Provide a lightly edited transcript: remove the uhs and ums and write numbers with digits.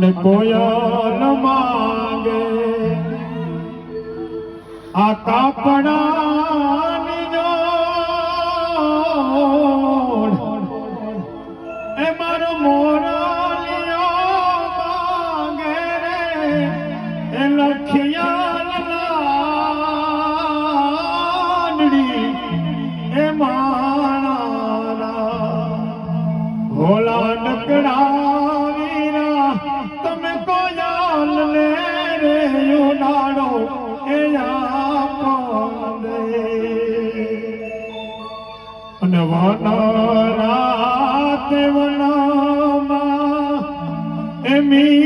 અને કોયલ માંગે આ કાપડાની જોડ એ મારો મોરલિયો માંગે રે એ લખિયા લાડડી એ મારા ભોલા નકડા વીરા તમે કોયલ ને રે ઉડાડો એ અને વન રાતે વનમાં એમી